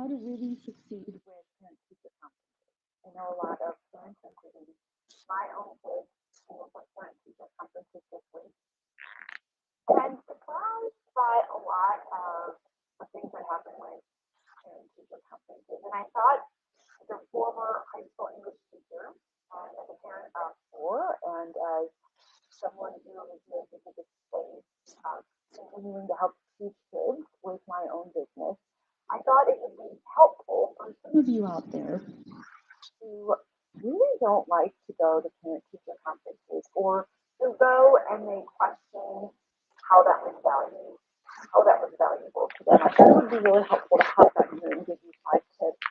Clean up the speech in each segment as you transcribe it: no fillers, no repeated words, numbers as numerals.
how to really succeed with parent-teacher conferences. I know a lot of parents, including my own kids, were parent-teacher conferences this week, and surprised by a lot of the things that happen with parent-teacher conferences. And I thought, as a former high school English teacher, and as a parent of four, and as someone who has moved into the space of continuing to help teach kids with my own business, I thought it would be helpful for some of you out there who really don't like to go to parent-teacher conferences, or who go and they question how that was valuable, to them. I thought it would be really helpful to have that here and give you 5 tips,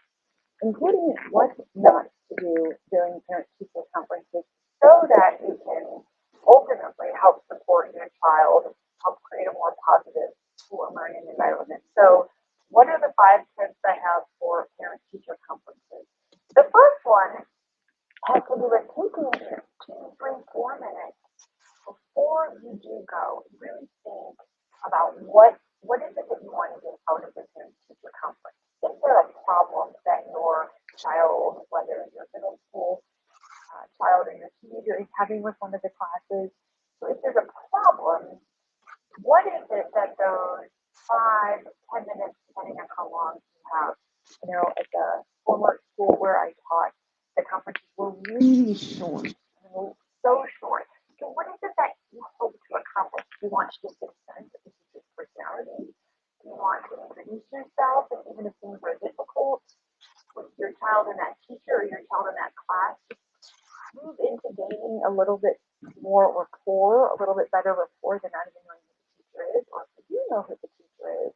including what not to do during parent-teacher conferences, so that you can ultimately help support your child, help create a more positive school and learning environment. So what are the 5 tips I have for parent-teacher conferences? The first one has to do with taking 2, 3, 4 minutes before you do go. Really think about what is it that you want to get out of the parent-teacher conference. Is there a problem that your child, whether your middle school child or your teenager, is having with one of the classes? So if there's a problem, what is it that those 5, 10 minutes, depending on how long you have? You know, at the former school where I taught, the conferences were really short. I mean, so short. So what is it that you hope to accomplish? Do you want to just get a sense of the teacher's personality? Do you want to introduce yourself, and even if things are difficult with your child and that teacher, or your child in that class, just move into gaining a little bit more rapport, a little bit better rapport than not even knowing who the teacher is, or if you know who the teacher is,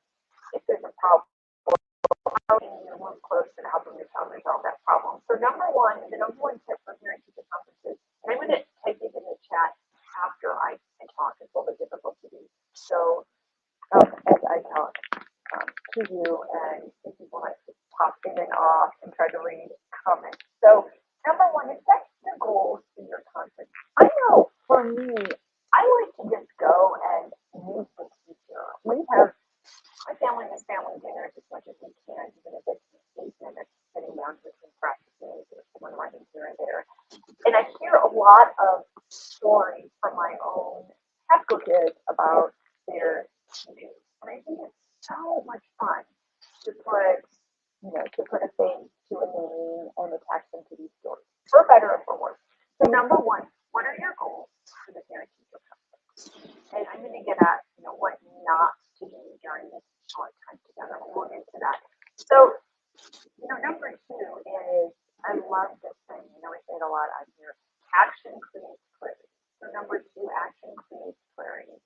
if there's a problem, how can you move closer to helping your child resolve that problem? So the number one tip for parent-teacher conferences, and I'm going to type it in the chat after I talk. It's a little bit difficult to do. So as I talk to you, and if people like to pop in and off and try to read comments. So number one is set your goals for your conference. I know for me, I like to just go and meet the teacher. We have my family has family dinners as much as we can, even if it's 8 minutes sitting down between practices or someone running here and there. And I hear a lot of stories from my own high school kids about their teachers. And I think it's so much fun to put a face to a name and attach them to these stories, for better or for worse. So number one, what are your goals for the parent-teacher conference? And I'm going to get at what not to do during this short time together. We'll get to that. So, number 2 is, I love this thing. We say it a lot on here. Action creates clarity. So number 2, action creates clarity.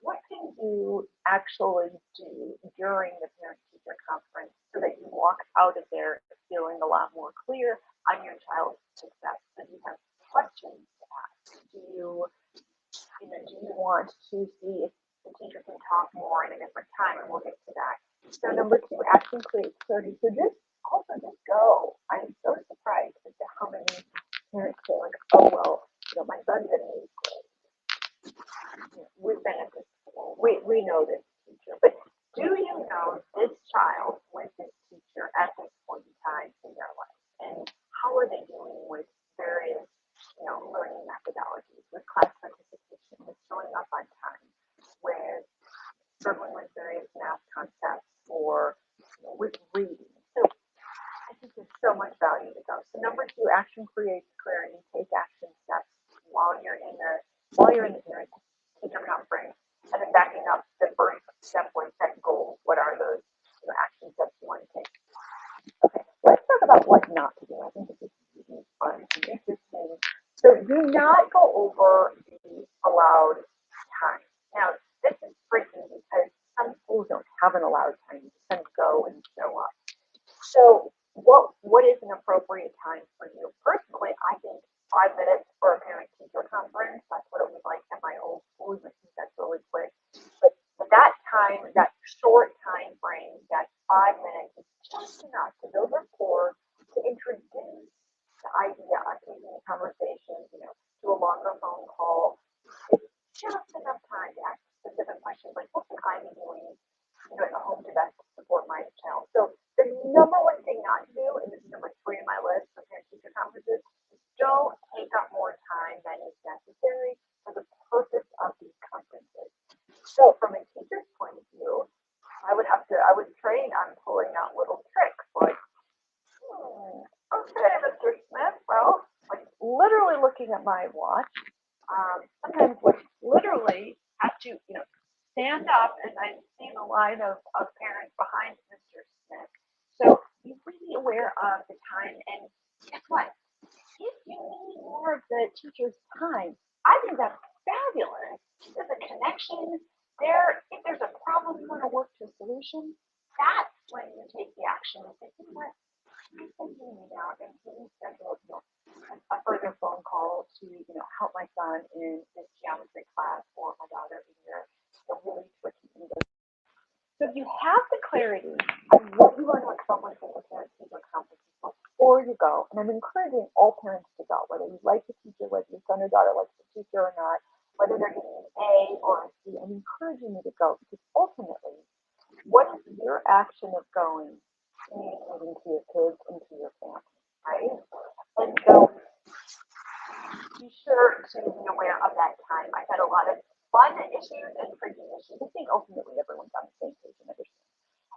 What can you actually do during the parent-teacher conference so that you walk out of there feeling a lot more clear on your child's success? Do you have questions to ask? Do you want to see if the teacher can talk more at a different time? And we'll get to that. So number 2, action creates clarity. So just go. I'm so surprised as to how many parents say, like, oh, well, my son's in 8th grade. We've been at this school. We know this teacher. But do you know this child with this teacher at this point in time in their life? And how are they doing with various, learning methodologies, with class participation, with showing up on time, with struggling with various math concepts, or with reading? So I think there's so much value to go. So number 2, action creates clarity. Take action steps while you're in the parent-teacher conference. And then backing up, the first step was set goals. What are those action steps you want to take? Okay, let's talk about what not to do. I think this is really fun and interesting. So do not go over the allowed time. Now, this is tricky because some schools don't have an allowed time. You just kind of go and show up. So what is an appropriate time for you? Personally, I think 5 minutes for a parent-teacher conference. That's what it was like at my old school. I think that's really quick. But that time, that short time frame, that 5 minutes is just enough to build rapport, to introduce the idea of taking a conversation, to a longer phone call. It's just enough time to ask specific questions like, what can I be doing at home to best support my child? So the number looking at my watch. Sometimes would literally have to, stand up as I see the line of parents behind Mr. Smith. So be really aware of the time. And guess what? If you need more of the teacher's time, I think that's fabulous. There's a connection there. If there's a problem you want to work to a solution, that's when you take the action and say, you know what? I'm thinking me now and please schedule a further phone call to help my son in this geometry class or my daughter in your really tricky English. So if you have the clarity of what you want to accomplish with the parent teacher conference, or you go, and I'm encouraging all parents to go, whether you like the teacher, whether your son or daughter likes the teacher or not, whether they're getting an A or a C, I'm encouraging you to go because ultimately, what is your action of going, communicating to your kids and to your family, right? And so be sure to be aware of that time. I've had a lot of fun issues and tricky issues. I think ultimately everyone's on the same page and understands.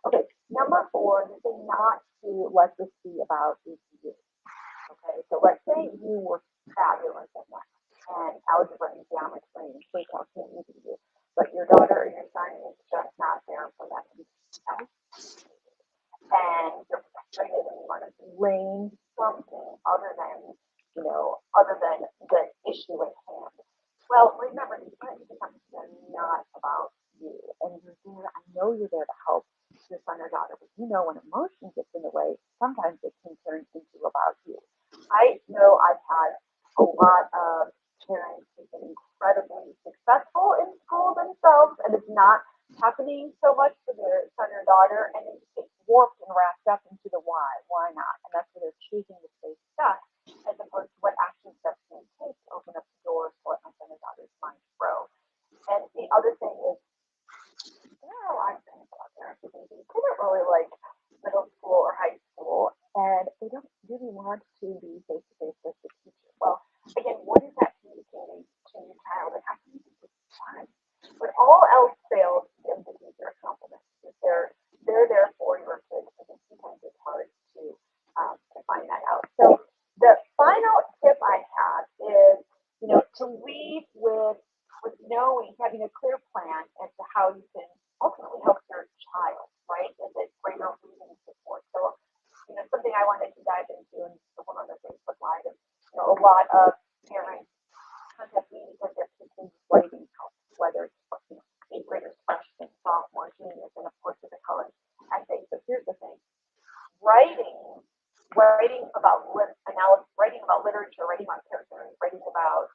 Okay, number 4, the thing not to let this be about is you. Okay, so let's say you were fabulous at math and algebra and geometry and pre-calc came easy to you, but your daughter or your son is just not there for that. And you're frustrated and you want to blame something other than the issue at hand. Well, remember, these conversations are not about you, and you're there. I know you're there to help your son or daughter, but when emotion gets in the way, sometimes it can turn into about you. I know I've had a lot of parents who've been incredibly successful in school themselves, and it's not happening so much for their son or daughter, and it gets warped and wrapped up into the why not, and that's where they're choosing to stay stuck, as opposed to what action steps can take to open up the doors to let my son or daughter's mind grow. And the other thing is, there are a lot of things out there who they don't really like middle school or high school, and they don't really want to be face to face with the teacher. Well, again, what is that communicating to your child? And how can you do this time? When all else fails, give the teacher a compliment. If they're there for your kids, I think sometimes it's hard to find that out. So the final tip I have is, to lead with knowing, having a clear plan as to how you can ultimately help your child, right? As a greater reading support. So, something I wanted to dive into and one on the Facebook Live is, a lot of parents contact me because they're teaching writing help, whether it's 8th graders, freshmen, sophomore, juniors, and of course with the college essay. So here's the thing: writing about writing about literature, writing about character, writing about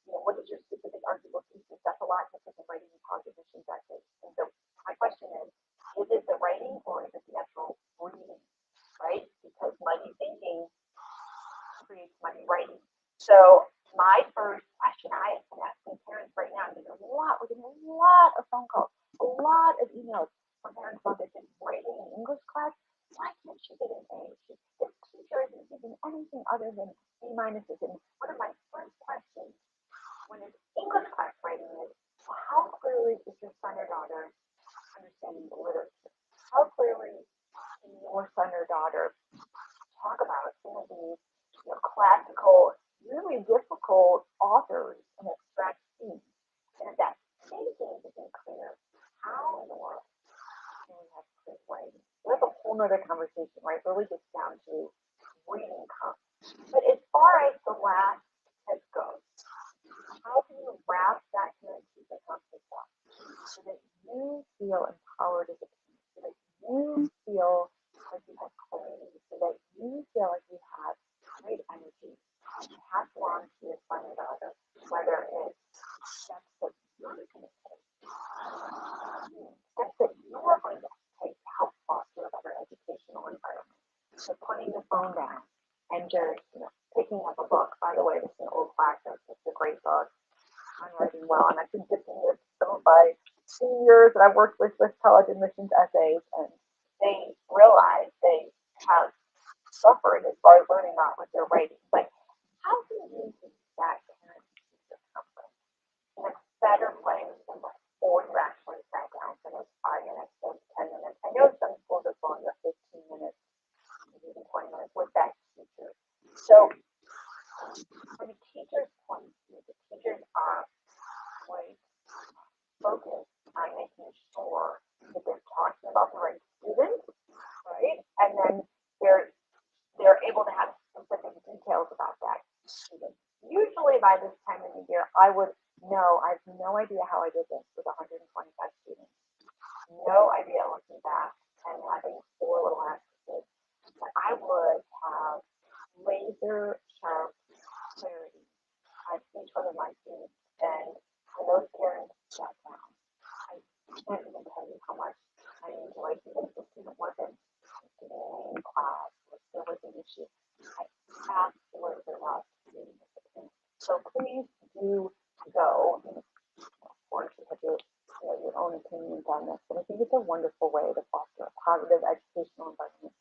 what is your specific arguable thesis. That's a lot different than writing college admissions essays. And so my question is it the writing or is it the actual reading, right? Because muddy thinking creates muddy writing. So my first question I am asking parents right now, we're getting a lot of phone calls, a lot of emails from parents about this writing in English class. Why can't she get an A? This teacher isn't giving anything other than B minuses. And one of my first questions when it's English class writing is, how clearly is your son or daughter understanding the literature? How clearly can your son or daughter talk about some of these classical, really difficult authors and abstract themes? And if that thinking isn't clear, how in the world can we have clear writing? That's a whole nother conversation, right? Really gets down to reading comes. But as far as the last tip goes, how can you wrap that parent teacher conference up so that you feel empowered as a parent, so that you feel like you have clarity, so that you feel like you have great energy to pass along to your son or daughter, whether it's steps that you're going to take, steps that you are going to take to help foster a better educational environment. So putting the phone down and just picking up a book. By the way, this is an old classic. It's a great book. I'm writing well, and I've been dipping with some of my seniors that I've worked with college admissions essays, and they realize they have suffered as far as learning about what they're writing. Like, how can you use that parent teacher conference in a better place than before you actually sat down for those 5 minutes, those 10 minutes? I know some schools are going to 15 minutes, maybe even 20 minutes with that teacher. So when you teach teacher's point of view, the teachers are quite focused on making sure that they're talking about the right student, right? And then they're able to have specific details about that student. Usually by this time of the year, I would know, I have no idea how I did this with 125 students. No idea looking back and having 4 little actresses. But I would have laser sharp clarity on each one of my students. And when those parents sat down, I can't even tell you how much I enjoyed even if the student wasn't in class or there was an issue. I absolutely love student discipline. So please do go. Of course, you have your own opinions on this, but I think it's a wonderful way to foster a positive educational environment.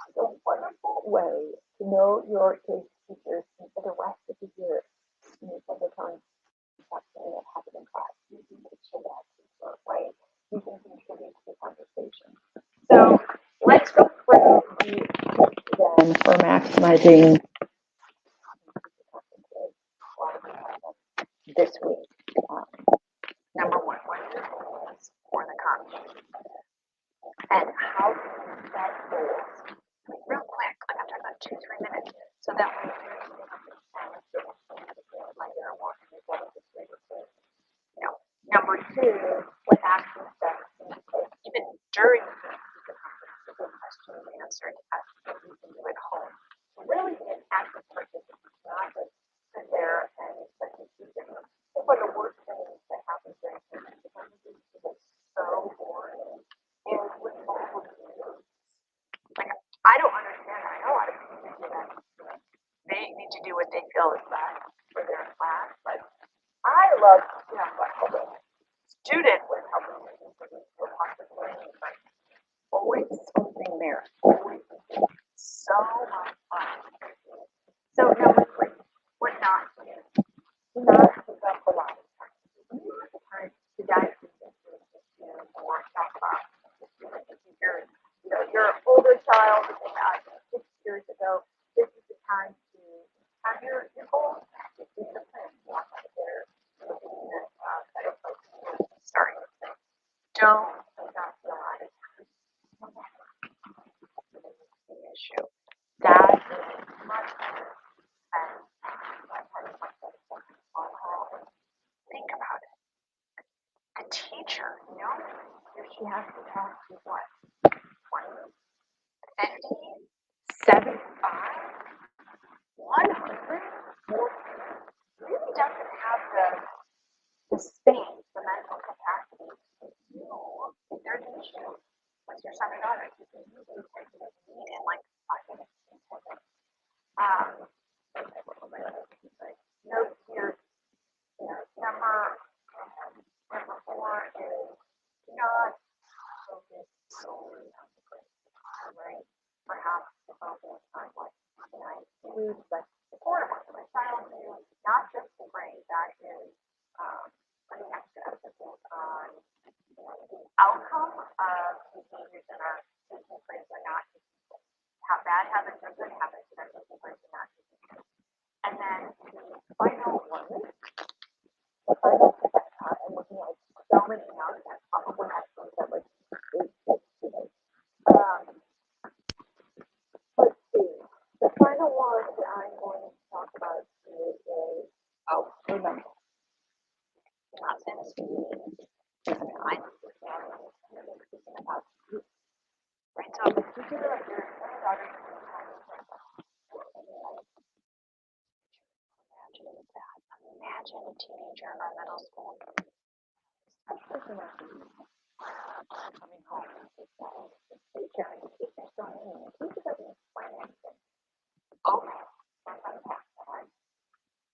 It's a wonderful way to know your case teachers and for the rest of the year. And you said the concept that happened in class. You can picture that teacher, right? You can contribute to the conversation. So let's go through the tips then for maximizing this week. Number one, what are your goals for the conference? And how do you set goals? Real quick, like I'm talking about 2-3 minutes, so that way you're like you're walking your body this way. Number two, what action steps can you take even during the conference to get questions answered as you can do at home. Really be an active participant, not just sit there and expect to see them. It's like a work thing that happens during the conference is so boring. And with multiple students, like I don't understand. I know a lot of people do that. They need to do what they feel is best for their class, but I love, like helping student with helping students with possible learning, but always something there. Always so much fun. So number 3, what not to do. Do not take up a lot of time. Do not have the time to dive into this or talk about the student. If you're your older child that they had 6 years ago, this is the time to have your goals. This is the plan. Walk out of there. Sorry. Don't take up a lot of time. The issue. That is much better than think about it. The teacher, if she has to talk to what? 20, 50, 75, 100, really doesn't have the space, the mental capacity to if there's an issue with your son or daughter, you can usually meet in like 5 minutes. Note here, number 4 is not focus solely on the grade, right? Perhaps the focus on what nice food, but supportive of my child do, not just the grade. That is putting extra emphasis on the outcome of behaviors that are taking place or not taking place. How bad habits or good habits that are taking place or not taking place. And then the final one, I'm looking at so many now that probably actually said like 8 today. Let's see. The final one that I'm going to talk about is remember. Not saying this I about you. Right, so if you feel like your daughter imagine a teenager or middle school coming home. Okay.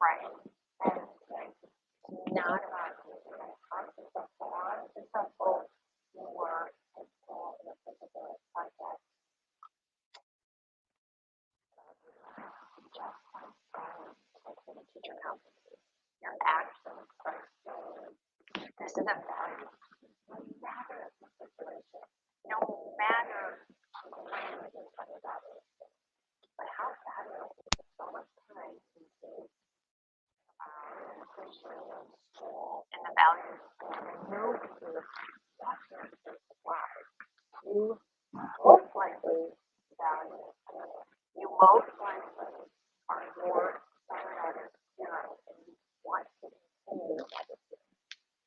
Right. And it's not about successful you were in school in a particular subject. Just like the teacher conferences. Your actions are this is a value. No matter the situation, no matter what you're talking about, but how fabulous is so much time into school and the values you you most likely value. You most likely are more sympathetic parent and you want to continue your legacy.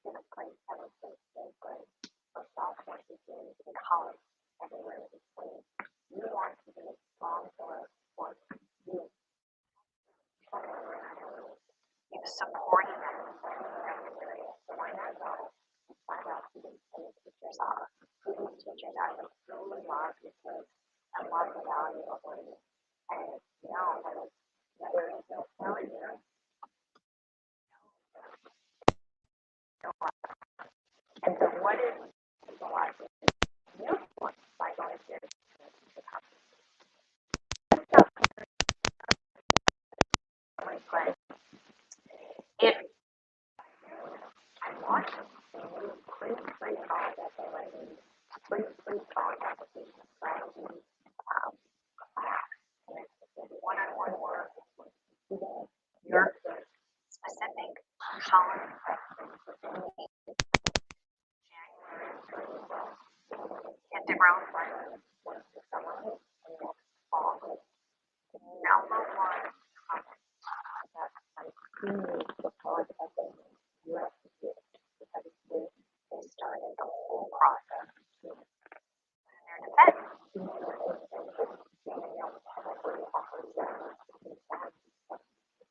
In grade 7th and 8th grade, or sophomore degree in college, everywhere in between. You want to be a strong pillar for you. You've supported them in every area. So why not go and find out who these teachers are, who these teachers are that truly love your kids and love the value of learning. And know that there is no failure. And so what is the life you want by going to the conference? If I want to please call that the lady, please call that the strategy class. One-on-one work, your specific college questions hit the ground running with someone next fall. Number one comment that I see the college ethics you execute because they started the whole process in their defense. Publicly offers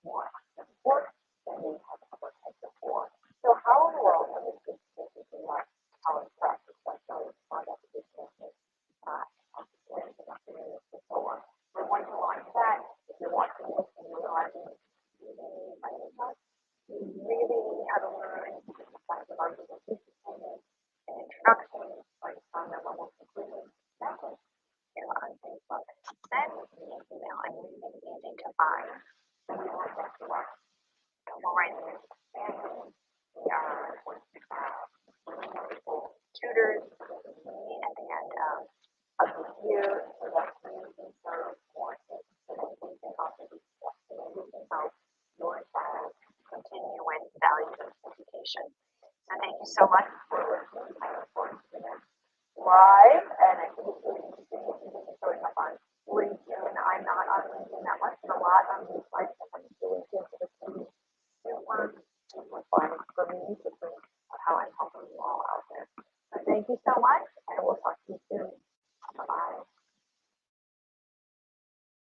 more support than they have ever had before. So how in the world would this business in that college practice like those product businesses before? We want to launch that. If you're watching this and you're realizing you really have to learn the fact of our business an introduction, like on the level completely message here on Facebook. Send me an email. I'm really easy to find. And we will get to us. We're writing this family. We are wonderful tutors at the end of the year so that we can serve more kids so that we can offer these steps so that we can help your child continue with values of education. So thank you so much for listening. I look forward to the next live, and I think it's really interesting if you can showing up on LinkedIn. I'm not on LinkedIn that much, but a lot on these sites that I'm doing here for the team. Super fun for me to think of how I'm helping you all out there. So thank you so much, and we'll talk to you soon. Bye-bye.